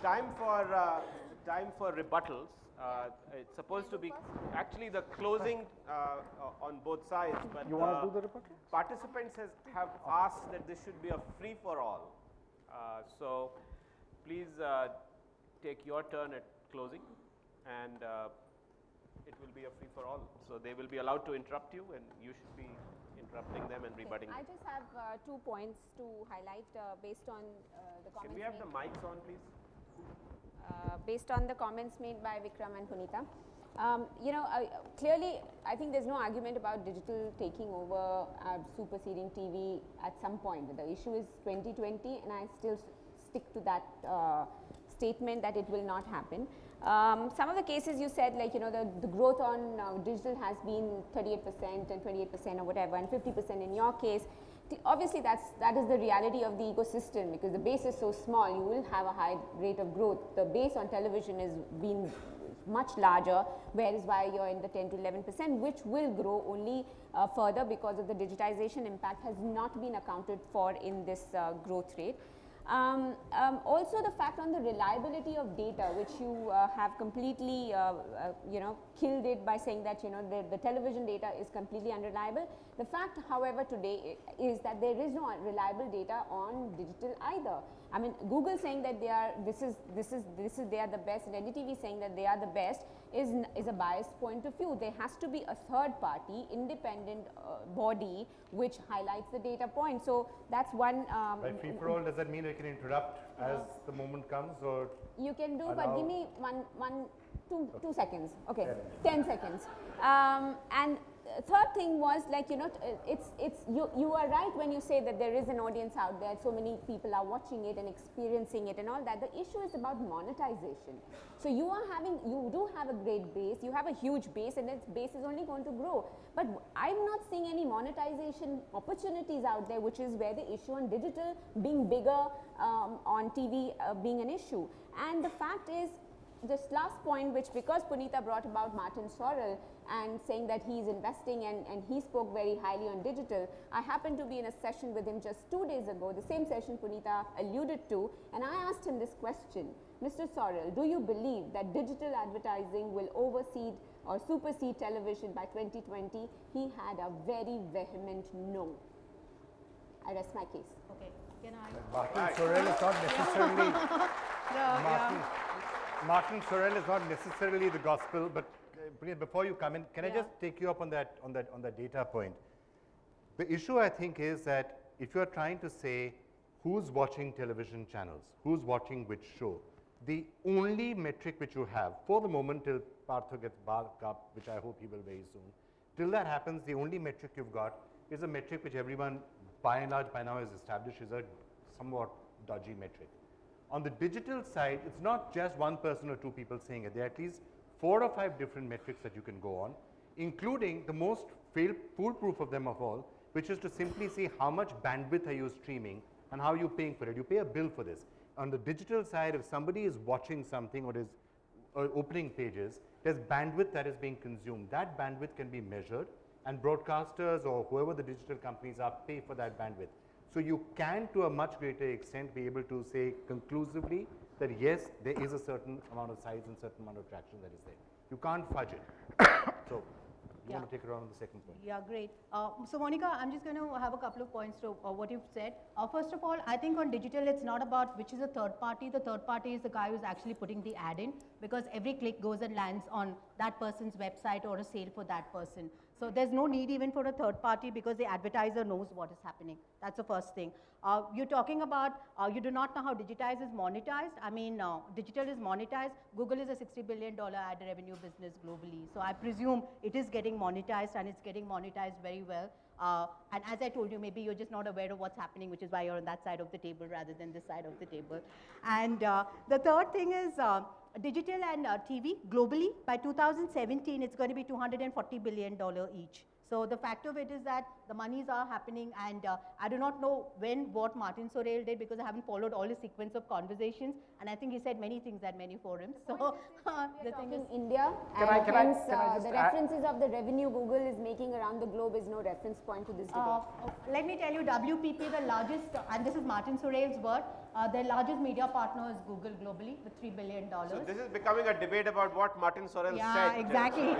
time for rebuttals. It's supposed to be actually the closing on both sides, but you want to do the rebuttal? Participants have asked that this should be a free for all. So please take your turn at closing, and it will be a free for all. So they will be allowed to interrupt you, and you should be interrupting them and rebutting them. I just have 2 points to highlight based on the comments. Can we have the mics on, please? Based on the comments made by Vikram and Punita. You know, clearly, I think there's no argument about digital taking over, superseding TV at some point. The issue is 2020, and I still stick to that statement that it will not happen. Some of the cases you said, like, you know, the growth on digital has been 38% and 28% or whatever, and 50% in your case. Obviously, that is the reality of the ecosystem, because the base is so small, you will have a high rate of growth. The base on television is been much larger, whereas why you're in the 10 to 11%, which will grow only further because of the digitization impact has not been accounted for in this growth rate. Also the fact on the reliability of data, which you have completely you know, killed it by saying that, you know, the television data is completely unreliable. The fact, however, today is that there is no reliable data on digital either. I mean, Google saying that they are they are the best, and NDTV saying that they are the best is a biased point of view. There has to be a third party, independent body which highlights the data point. So that's one. By free for all, does that mean I can interrupt as the moment comes, or you can do, but give me two seconds. Okay, 10. 10 seconds. And third thing was, like, you know, you are right when you say that there is an audience out there, so many people are watching it and experiencing it and all that. The issue is about monetization. So you do have a great base, you have a huge base, and its base is only going to grow. But I'm not seeing any monetization opportunities out there, which is where the issue on digital being bigger, on TV being an issue. And the fact is, this last point, which because Punita brought about Martin Sorrell and saying that he's investing and he spoke very highly on digital, I happened to be in a session with him just 2 days ago, the same session Punita alluded to, and I asked him this question: Mr. Sorrell, do you believe that digital advertising will oversee or supersede television by 2020? He had a very vehement no. I rest my case. Okay, can I? Martin Sorrell is not necessarily Martin Sorrell is not necessarily the gospel, but before you come in, can I just take you up on that data point? The issue, I think, is that if you are trying to say who's watching television channels, who's watching which show, the only metric which you have for the moment till Partho gets back up, which I hope he will very soon, till that happens, the only metric you've got is a metric which everyone by and large by now has established is a somewhat dodgy metric. On the digital side, it's not just one person or two people saying it. There are at least 4 or 5 different metrics that you can go on, including the most foolproof of them of all, which is to simply see how much bandwidth are you streaming and how you're paying for it. You pay a bill for this. On the digital side, if somebody is watching something or is opening pages, there's bandwidth that is being consumed. That bandwidth can be measured, and broadcasters or whoever the digital companies are pay for that bandwidth. So you can, to a much greater extent, be able to say conclusively that yes, there is a certain amount of size and certain amount of traction that is there. You can't fudge it. So you want to take it around on the second point? Yeah, great. So Monica, I'm just going to have a couple of points to what you've said. First of all, I think on digital, it's not about which is a third party. The third party is the guy who's actually putting the ad in, because every click goes and lands on that person's website or a sale for that person. So there's no need even for a third party, because the advertiser knows what is happening. That's the first thing. You're talking about, you do not know how digitized is monetized. I mean, digital is monetized. Google is a $60 billion ad revenue business globally. So I presume it is getting monetized, and it's getting monetized very well. And as I told you, maybe you're just not aware of what's happening, which is why you're on that side of the table rather than this side of the table. And the third thing is, digital and TV globally, by 2017, it's going to be $240 billion each. So the fact of it is that the monies are happening, and I do not know what Martin Sorrell did, because I haven't followed all his sequence of conversations, and I think he said many things at many forums. So the thing is, India, Can and I hence just the add- references of the revenue Google is making around the globe is no reference point to this debate. let me tell you, WPP, the largest, and this is Martin Sorrell's word, their largest media partner is Google globally with $3 billion. So this is becoming a debate about what Martin Sorrell Yeah, said. exactly.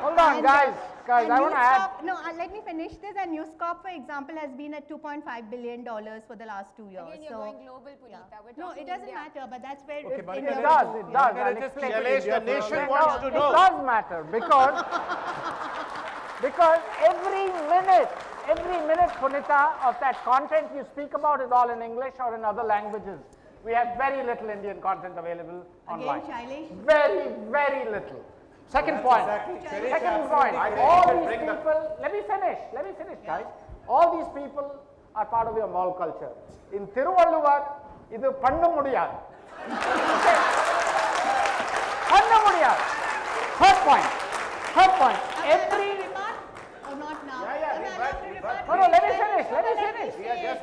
Hold on, And, guys, and I want to add. News Corp- No, let me finish this. And News Corp, for example, has been at $2.5 billion for the last 2 years. Again, you're so, going global, Punita. We're no, talking it doesn't India. matter, but that's where Okay, but It Can I does, just- it does. can I I'll just explain. keep Shailesh, India the for a nation minute? wants to It know. does matter because every minute, Punita, of that content you speak about is all in English or in other languages. We have very little Indian content available online. Shailesh. Very, very little. Second point. Second point. All these people. Let me finish, guys. All these people are part of your mall culture. In Thiruvalluvar, idu panna mudiyadu. Okay. Panna mudiyadu. Third point. Every. Or not now? No, let me finish.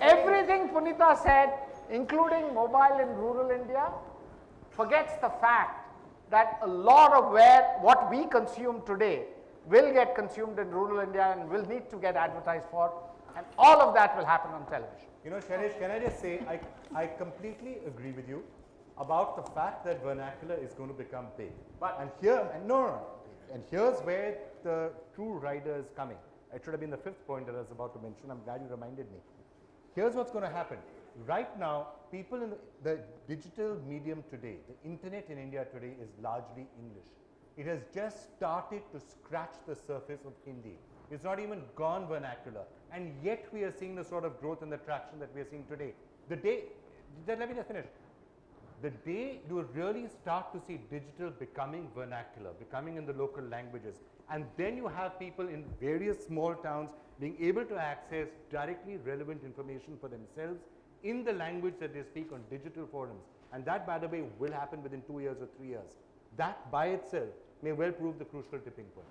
Everything Punita said, including mobile in rural India, forgets the fact that a lot of what we consume today will get consumed in rural India and will need to get advertised for, and all of that will happen on television. You know, Shailesh, can I just say, I completely agree with you about the fact that vernacular is going to become big. And here's where the true rider is coming. It should have been the fifth point that I was about to mention. I'm glad you reminded me. Here's what's going to happen. Right now, people in the digital medium today, the internet in India today is largely English. It has just started to scratch the surface of Hindi. It's not even gone vernacular. And yet we are seeing the sort of growth and the traction that we are seeing today. Let me just finish. The day you really start to see digital becoming vernacular, becoming in the local languages, and then you have people in various small towns being able to access directly relevant information for themselves in the language that they speak on digital forums. And that, by the way, will happen within 2 years or 3 years. That by itself may well prove the crucial tipping point.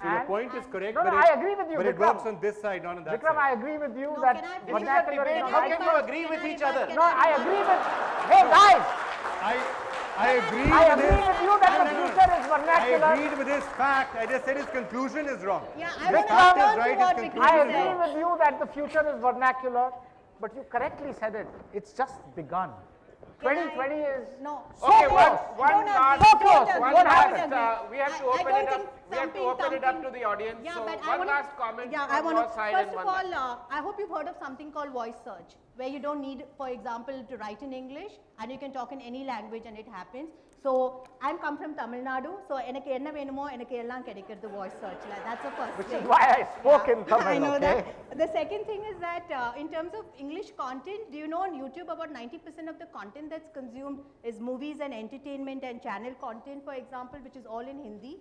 So your point is correct, No, but, I agree with you, but it Vikram. works on this side, not on that Vikram, side. I agree with you No, that can I finish? vernacular Debate, is a how high can you agree with each other? No, I agree with. Hey, guys. I agree I with agree this. with you that the future is I vernacular. agreed with this fact. I just said his conclusion is wrong. Yeah, The I want to fact is return to right, what his Vikram conclusion I is agree wrong. with you that the future is vernacular, but you correctly said it. It's just begun. 2020 is No. so Okay, close. one last, So close. one What last, happened? we have to open it up. We have to open it up to the audience. Yeah, so but I one wanna, last comment yeah, from I wanna, your side first and of one all, I hope you've heard of something called voice search, where you don't need, for example, to write in English, and you can talk in any language and it happens. So I come from Tamil Nadu, so enakku enna venumo enakku ellam kedikkiradhu voice search. Like, that's the first Which thing. is why I spoke in Tamil, I know okay? that. The second thing is that in terms of English content, do you know on YouTube about 90% of the content that's consumed is movies and entertainment and channel content, for example, which is all in Hindi,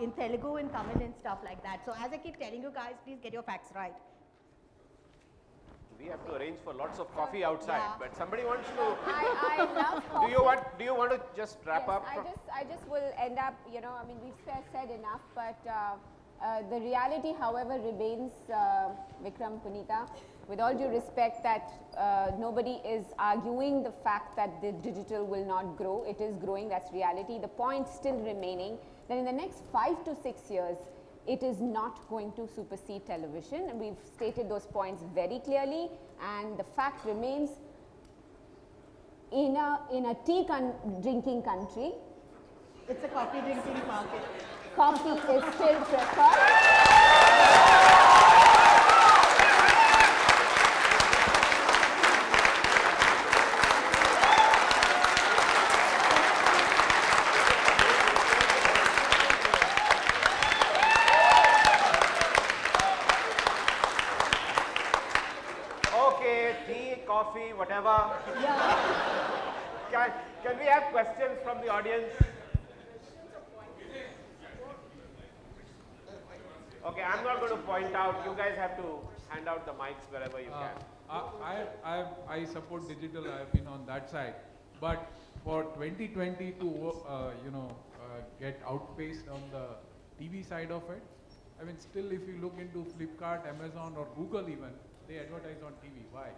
in Telugu, in Tamil and stuff like that. So as I keep telling you guys, please get your facts right. We have to arrange for lots of coffee outside, Yeah. but somebody wants to. I love Do coffee. you want to just wrap Yes, up? I just will end up, I mean, we've said enough, but the reality, however, remains, Vikram, Punita, with all due respect, that nobody is arguing the fact that the digital will not grow. It is growing, that's reality. The point still remaining that in the next 5 to 6 years, it is not going to supersede television. And we've stated those points very clearly, and the fact remains, in a tea drinking country, It's a coffee drinking market. coffee is still preferred. Okay, tea, coffee, whatever. Can we have questions from the audience? Okay, I'm not going to point out. You guys have to hand out the mics wherever you can. I support digital. I've been on that side, but for 2020 to get outpaced on the TV side of it, I mean, still if you look into Flipkart, Amazon or Google even, they advertise on TV. Why?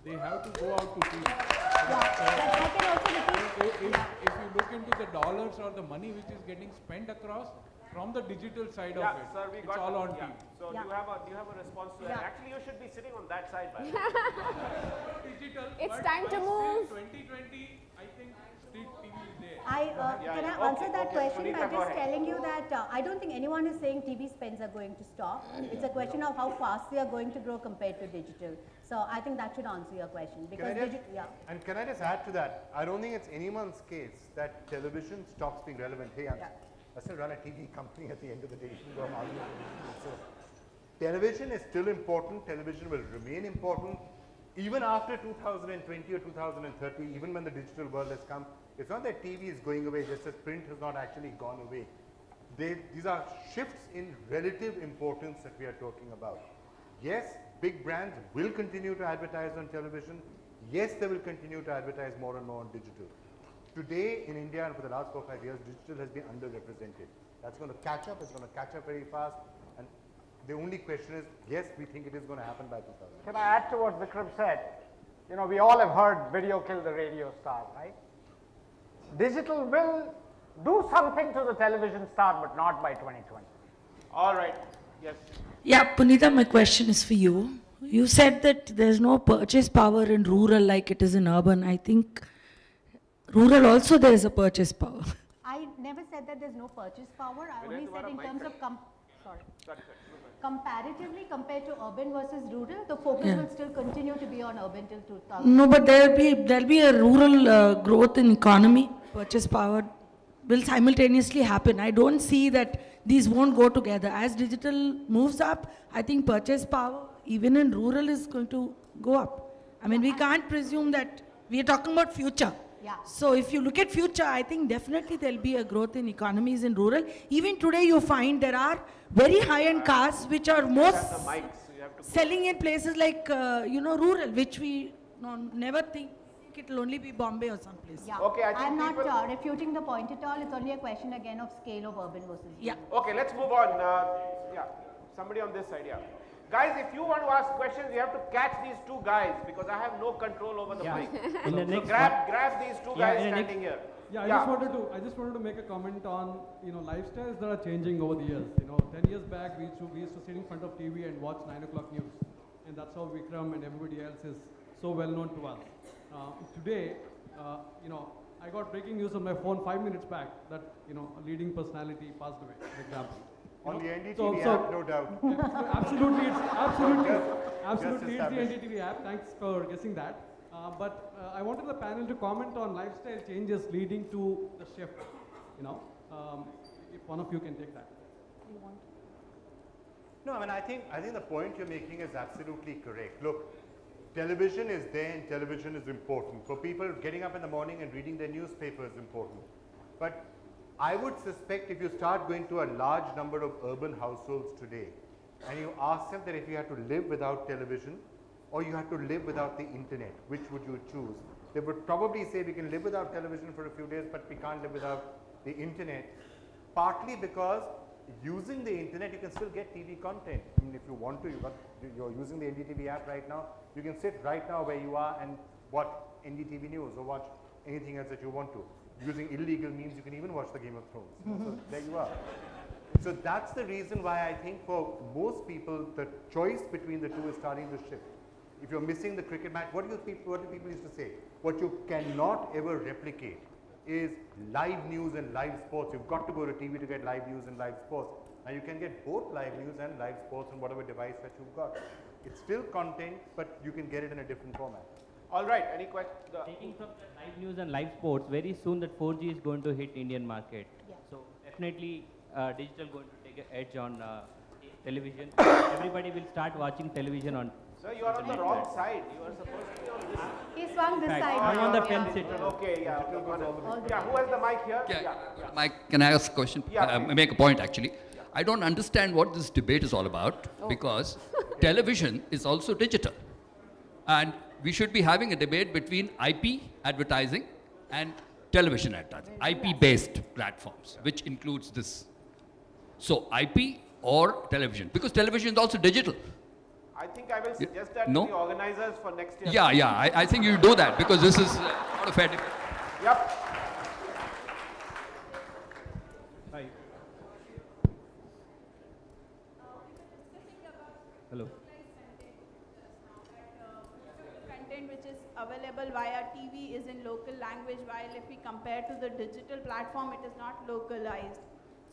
They have to go out to TV. Yeah, I can also repeat. If you look into the dollars or the money which is getting spent across from the digital side Yeah, of it, sir, we it's got all on yeah. TV. So Yeah. do you have a response to that? Yeah. Actually, you should be sitting on that side, by the way. Digital, It's but time to still move. 2020, I think street TV is there. Can I yeah. answer Okay, that okay. question Punita, by go just ahead. telling you that I don't think anyone is saying TV spends are going to stop. It's a question of how fast they are going to grow compared to digital. So I think that should answer your question because And can I just add to that? I don't think it's anyone's case that television stops being relevant. Hey, I still run a TV company at the end of the day. You can go and argue with me. So, television is still important. Television will remain important even after 2020 or 2030, even when the digital world has come. It's not that TV is going away just as print has not actually gone away. These are shifts in relative importance that we are talking about. Yes, big brands will continue to advertise on television. Yes, they will continue to advertise more and more on digital. Today in India and for the last 4 or 5 years, digital has been underrepresented. That's going to catch up. It's going to catch up very fast. And the only question is, yes, we think it is going to happen by 2000. Can I add to what Vikram said? You know, we all have heard video killed the radio star, right? Digital will do something to the television star, but not by 2020. All right. Yes. Yeah, Punita, my question is for you. You said that there's no purchase power in rural like it is in urban. I think rural also there is a purchase power. I never said that there's no purchase power. I only said in terms of comparatively compared to urban versus rural, the focus will still continue to be on urban till 2000. No, but there'll be a rural growth in economy. Purchase power will simultaneously happen. I don't see that these won't go together. As digital moves up, I think purchase power even in rural is going to go up. I mean, we can't presume that we are talking about future. Yeah. So if you look at future, I think definitely there'll be a growth in economies in rural. Even today you find there are very high-end cars which are most The mics, you have to selling in places like, rural, which we never think it'll only be Bombay or someplace. Yeah. Okay, I think I'm not people- refuting the point at all. It's only a question again of scale of urban versus rural. Yeah. Okay, let's move on. Yeah, somebody on this side, yeah. Guys, if you want to ask questions, you have to catch these two guys because I have no control over the mic. In the So next grab these two guys in the standing here. Yeah, I just wanted to make a comment on, lifestyles that are changing over the years. 10 years back, we used to sit in front of TV and watch 9 o'clock news. And that's how Vikram and everybody else is so well known to us. Today, I got breaking news on my phone 5 minutes back that, a leading personality passed away, for example. On the NDTV app, no doubt. Absolutely, it's established. the NDTV app. Thanks for guessing that. But I wanted the panel to comment on lifestyle changes leading to the shift. If one of you can take that. No, I mean, I think the point you're making is absolutely correct. Look, television is there and television is important. For people getting up in the morning and reading their newspaper is important. But I would suspect if you start going to a large number of urban households today and you ask them that if you had to live without television or you had to live without the internet, which would you choose? They would probably say we can live without television for a few days, but we can't live without the internet. Partly because using the internet, you can still get TV content. I mean, if you want to, you're using the NDTV app right now. You can sit right now where you are and watch NDTV News or watch anything else that you want to. Using illegal means, you can even watch the Game of Thrones. So there you are. So that's the reason why I think for most people, the choice between the two is starting to shift. If you're missing the cricket match, what do people used to say? What you cannot ever replicate is live news and live sports. You've got to go to TV to get live news and live sports. Now you can get both live news and live sports on whatever device that you've got. It's still content, but you can get it in a different format. All right, any questions? Taking from the live news and live sports, very soon that 4G is going to hit Indian market. Yeah. So definitely digital going to take an edge on television. Everybody will start watching television on. Sir, you are on the wrong side. You are supposed to be on this. He swung this Fact, side. I'm on the Yeah. fence sitting. Okay, yeah. Yeah, who has the mic here? Yeah, Mike, can I ask a question? Yeah, please. Make a point, actually. I don't understand what this debate is all about because television is also digital. And we should be having a debate between IP advertising and television advertising, IP-based platforms, which includes this. So IP or television? Because television is also digital. I think I will suggest that no? to the organizers for next year. Yeah, I think you do that because this is not a fair debate. Yep. Hi. Hello. Content which is available via TV is in local language, while if we compare to the digital platform, it is not localized.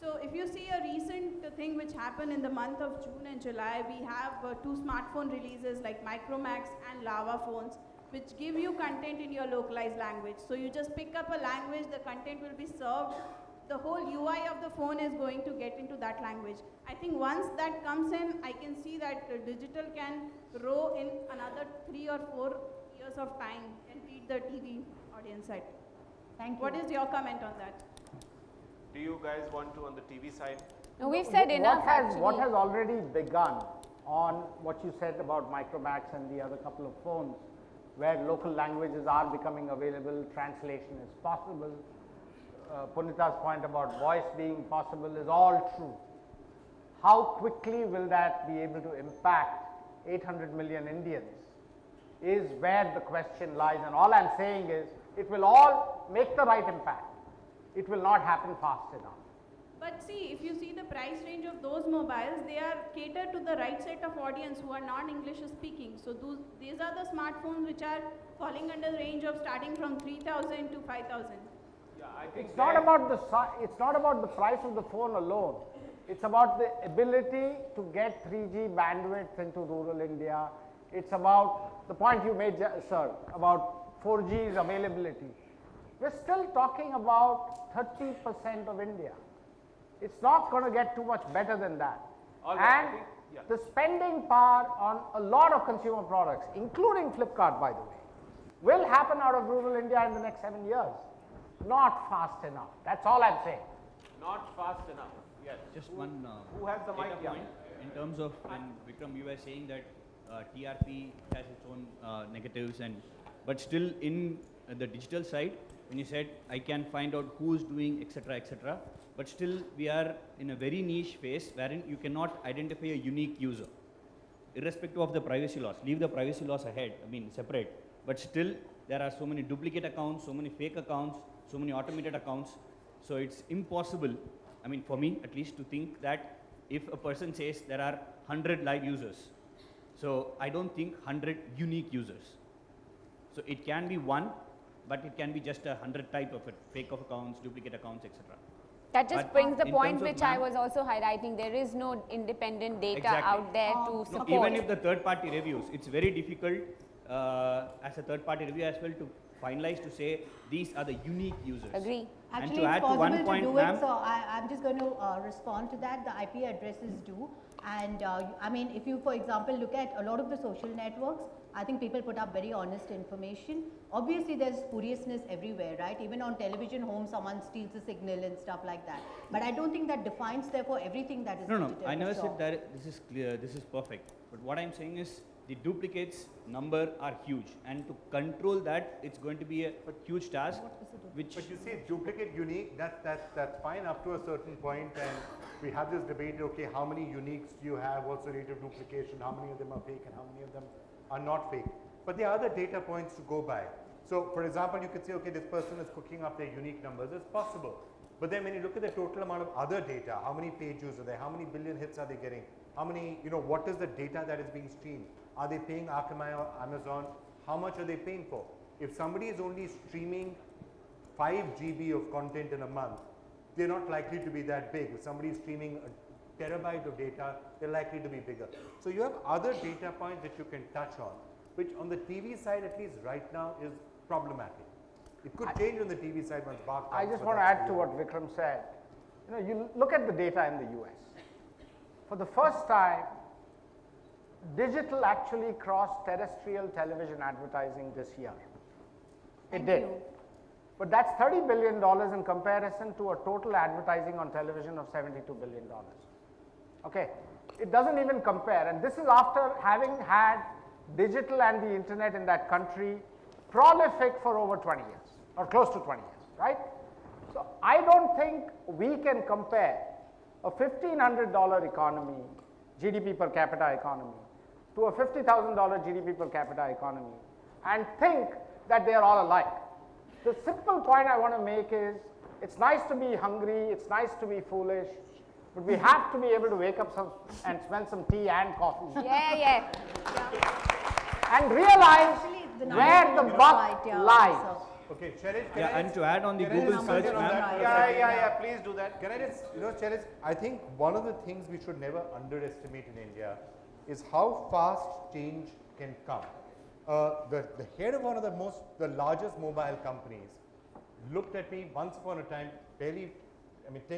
So if you see a recent thing which happened in the month of June and July, we have two smartphone releases like Micromax and Lava phones, which give you content in your localized language. So you just pick up a language, the content will be served. The whole UI of the phone is going to get into that language. I think once that comes in, I can see that digital can grow in another 3 or 4 years of time and feed the TV audience side. Thank you. What is your comment on that? Do you guys want to on the TV side? No, we've said enough actually. What has already begun on what you said about Micromax and the other couple of phones, where local languages are becoming available, translation is possible. Punita's point about voice being possible is all true. How quickly will that be able to impact 800 million Indians is where the question lies, and all I'm saying is it will all make the right impact. It will not happen fast enough. But see, if you see the price range of those mobiles, they are catered to the right set of audience who are non-English speaking. So these are the smartphones which are falling under the range of starting from 3,000 to 5,000. Yeah, I think It's not about the price of the phone alone. It's about the ability to get 3G bandwidth into rural India. It's about the point you made, sir, about 4G's availability. We're still talking about 30% of India. It's not going to get too much better than that. All right, And I think, yeah. the spending power on a lot of consumer products, including Flipkart, by the way, will happen out of rural India in the next 7 years. Not fast enough. That's all I'm saying. Not fast enough. Yes. Just one Who has the mic? data Yeah. point in terms of when Vikram, you were saying that TRP has its own negatives, but still in the digital side, when you said I can find out who's doing etc., but still we are in a very niche phase wherein you cannot identify a unique user, irrespective of the privacy laws. Leave the privacy laws ahead, I mean separate, but still there are so many duplicate accounts, so many fake accounts, so many automated accounts. So it's impossible, I mean for me at least, to think that if a person says there are 100 live users, so I don't think 100 unique users. So it can be one, but it can be just 100 type of fake of accounts, duplicate accounts, etc. That just But brings the in point terms of which I ma'am- was also highlighting. There is no independent data Exactly. out there to No, support. even if the third party reviews, it's very difficult as a third party review as well to finalize to say these are the unique users. Agree. And Actually, to add it's to one possible to point, do ma'am, it, so I'm just going to respond to that. The IP addresses do. And I mean, if you, for example, look at a lot of the social networks, I think people put up very honest information. Obviously, there's spuriousness everywhere, right? Even on television home, someone steals a signal and stuff like that. But I don't think that defines, therefore, everything that is no, digital. I never for said sure. that this is clear, this is perfect. But what I'm saying is the duplicates number are huge, and to control that, it's going to be a huge task. Which But you see, duplicate unique, that's fine up to a certain point, and we have this debate, okay, how many uniques do you have, what's the rate of duplication, how many of them are fake and how many of them are not fake. But there are other data points to go by. So for example, you could say, okay, this person is cooking up their unique numbers, it's possible. But then when you look at the total amount of other data, how many page views are there, how many billion hits are they getting, how many, what is the data that is being streamed? Are they paying Akamai or Amazon? How much are they paying for? If somebody is only streaming 5 GB of content in a month, they're not likely to be that big. If somebody is streaming a terabyte of data, they're likely to be bigger. So you have other data points that you can touch on, which on the TV side, at least right now, is problematic. It could change on the TV side once Bach comes. I just but want to that's add to the- what Vikram said. You look at the data in the US. For the first time, digital actually crossed terrestrial television advertising this year. It did. But that's $30 billion in comparison to a total advertising on television of $72 billion. Okay, it doesn't even compare, and this is after having had digital and the internet in that country prolific for over 20 years, or close to 20 years, right? So I don't think we can compare a $1,500 economy, GDP per capita economy, to a $50,000 GDP per capita economy and think that they are all alike. The simple point I want to make is, it's nice to be hungry, it's nice to be foolish, but we have to be able to wake up and smell some tea and coffee. Yeah. And realize where the buck yeah, lies. so- Okay, Shailesh, can Yeah, I and just- to add on the can I Google just search comment on map. that? Yeah, please do that. Can I just, Shailesh, I think one of the things we should never underestimate in India is how fast change can come. The head of one of the largest mobile companies looked at me once upon a time, 10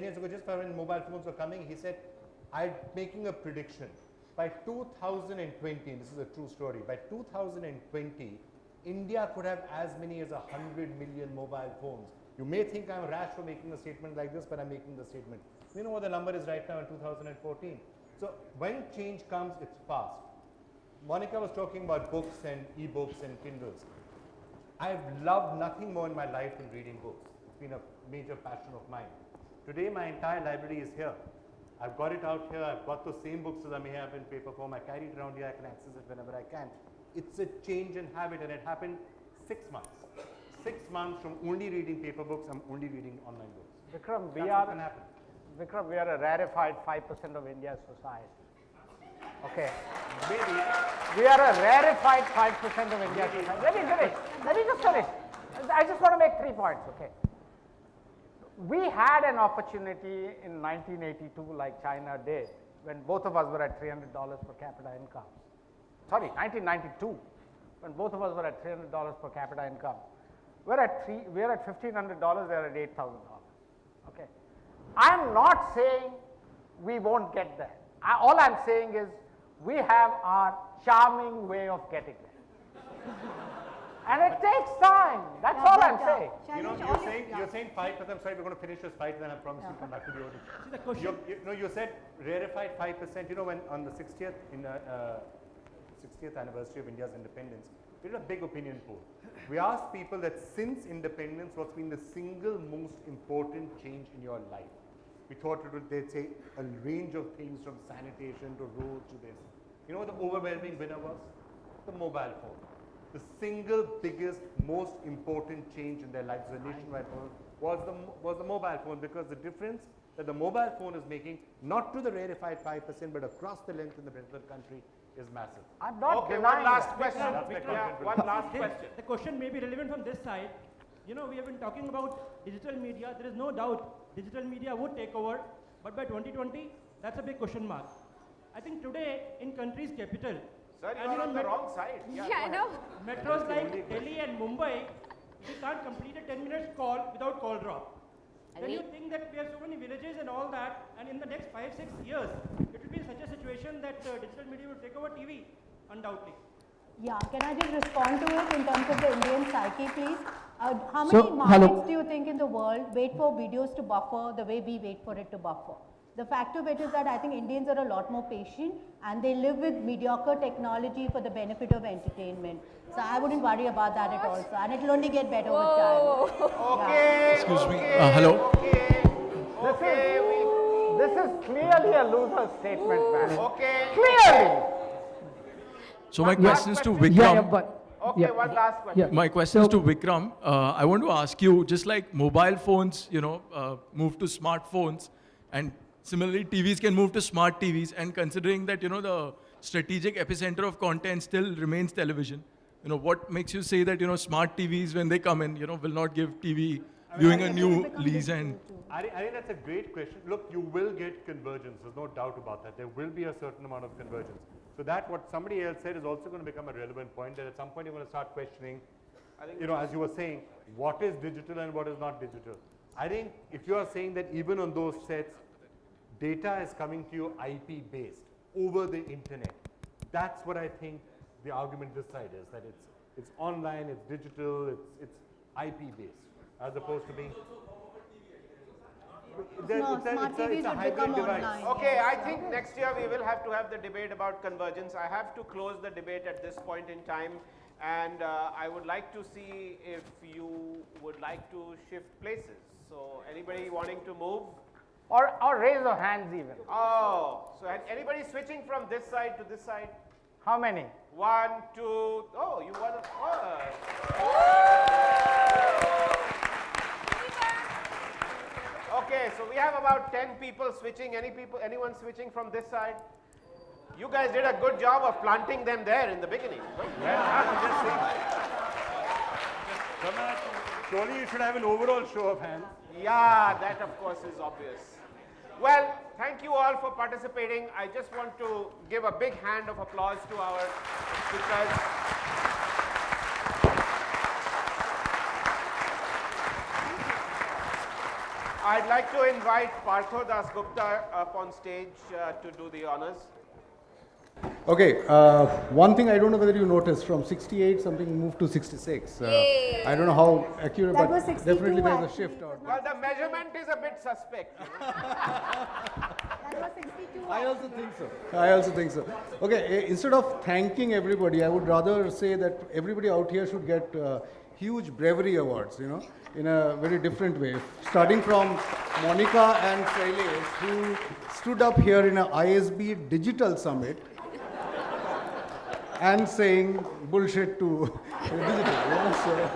years ago, just when mobile phones were coming, he said, I'm making a prediction. By 2020, and this is a true story, by 2020, India could have as many as 100 million mobile phones. You may think I'm rash for making a statement like this, but I'm making the statement. You know what the number is right now in 2014. So when change comes, it's fast. Monica was talking about books and e-books and Kindles. I've loved nothing more in my life than reading books. It's been a major passion of mine. Today, my entire library is here. I've got it out here. I've got those same books as I may have in paper form. I carry it around here. I can access it whenever I can. It's a change in habit, and it happened 6 months. 6 months from only reading paper books, I'm only reading online books. Vikram, That's what can happen. Vikram, we are a rarefied 5% of India's society. Okay. Maybe. We are a rarefied 5% of India's society. Let me finish. Let me just finish. I just want to make 3 points, okay. We had an opportunity in 1982, like China did, when both of us were at $300 per capita income. Sorry, 1992, when both of us were at $300 per capita income. We're at $1,500, they're at $8,000. Okay. I'm not saying we won't get there. All I'm saying is we have our charming way of getting there. And it takes time. That's all I'm saying. You're saying 5%. Sorry, we're going to finish this fight, then I promise we'll come back to the audience. See the question. You said rarefied 5%. You know, when on the 60th anniversary of India's independence, we did a big opinion poll. We asked people that since independence, what's been the single most important change in your life? We thought they'd say a range of things from sanitation to roads to this. You know what the overwhelming winner was? The mobile phone. The single biggest, most important change in their lives, the nationwide phone, was the mobile phone, because the difference that the mobile phone is making, not to the rarefied 5%, but across the length and the breadth of the country, is massive. I'm not Okay, denying one last that. question. One last This- question. The question may be relevant from this side. You know, we have been talking about digital media. There is no doubt digital media would take over, but by 2020, that's a big question mark. I think today in country's capital, Sir, and you are even on the wrong side. Yeah, I know. metros like Delhi and Mumbai, we can't complete a 10 minutes call without call drop. Then you Agree. think that we have so many villages and all that, and in the next 5-6 years, it will be such a situation that digital media will take over TV, undoubtedly. Yeah, can I just respond to it in terms of the Indian psyche, please? How So, many markets do you think in the world wait for videos to buffer the way we wait for it to buffer? The fact of it is that I think Indians are a lot more patient and they live with mediocre technology for the benefit of entertainment. So I wouldn't worry about that at all, sir. And it will only get better with time. Okay. Excuse me. Okay, Hello? Okay. This is clearly a loser statement, man. Okay. Clearly. So my One question is last to question. Vikram. Okay, one last question. My question is to Vikram. I want to ask you, just like mobile phones, move to smartphones, and similarly TVs can move to smart TVs, and considering that, the strategic epicenter of content still remains television, what makes you say that, smart TVs, when they come in, will not give TV viewing a new lease? And I think that's a great question. Look, you will get convergence. There's no doubt about that. There will be a certain amount of convergence. So that what somebody else said is also going to become a relevant point, that at some point you're going to start questioning, as you were saying, what is digital and what is not digital. I think if you are saying that even on those sets, data is coming to you IP based over the internet, that's what I think the argument this side is, that it's online, it's digital, it's IP based, as opposed to being... No, smart TVs would become online. Okay, I think next year we will have to have the debate about convergence. I have to close the debate at this point in time, and I would like to see if you would like to shift places. So anybody wanting to move? Or raise your hands even. Oh, so anybody switching from this side to this side? How many? 1, 2, oh, you won. Okay, so we have about 10 people switching. Anyone switching from this side? You guys did a good job of planting them there in the beginning. Surely you should have an overall show of hands. Yeah, that of course is obvious. Well, thank you all for participating. I just want to give a big hand of applause to our speakers. I'd like to invite Partho Dasgupta up on stage to do the honors. Okay, one thing I don't know whether you noticed, from 68 something moved to 66. I don't know how accurate, That but was 62 definitely there's a actually. shift. Well, the measurement is a bit suspect. That was 62. I also think so. I also think so. Okay, instead of thanking everybody, I would rather say that everybody out here should get huge bravery awards, you know, in a very different way. Starting from Monica and Shailesh, who stood up here in a ISB digital summit and saying bullshit to digital. Yeah? So,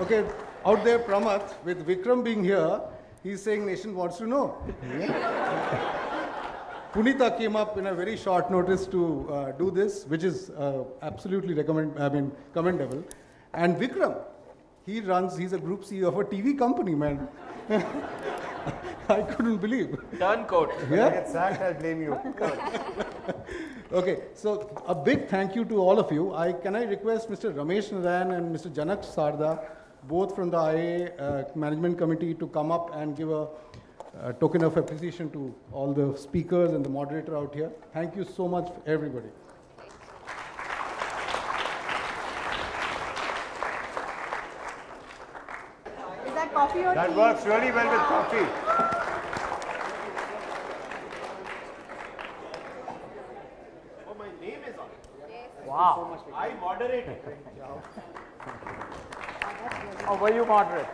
okay, out there Pramath, with Vikram being here, he's saying nation wants to know. Yeah? Punita came up in a very short notice to do this, which is absolutely commendable. And Vikram, he's a group CEO of a TV company, man. I couldn't believe. Turncoat. Yeah? I get sacked, I'll blame you. Okay, so a big thank you to all of you. Can I request Mr. Ramesh Narayan and Mr. Janak Sarda, both from the IA Management Committee, to come up and give a token of appreciation to all the speakers and the moderator out here. Thank you so much, everybody. Is that coffee or That tea? works really well with coffee. Oh, my name is on it. Wow. I moderated. Oh, were you moderate?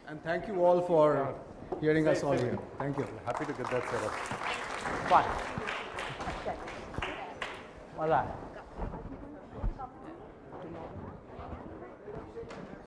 And thank you all for hearing us all here. Thank you. Happy to get that set up. Fun. Maza.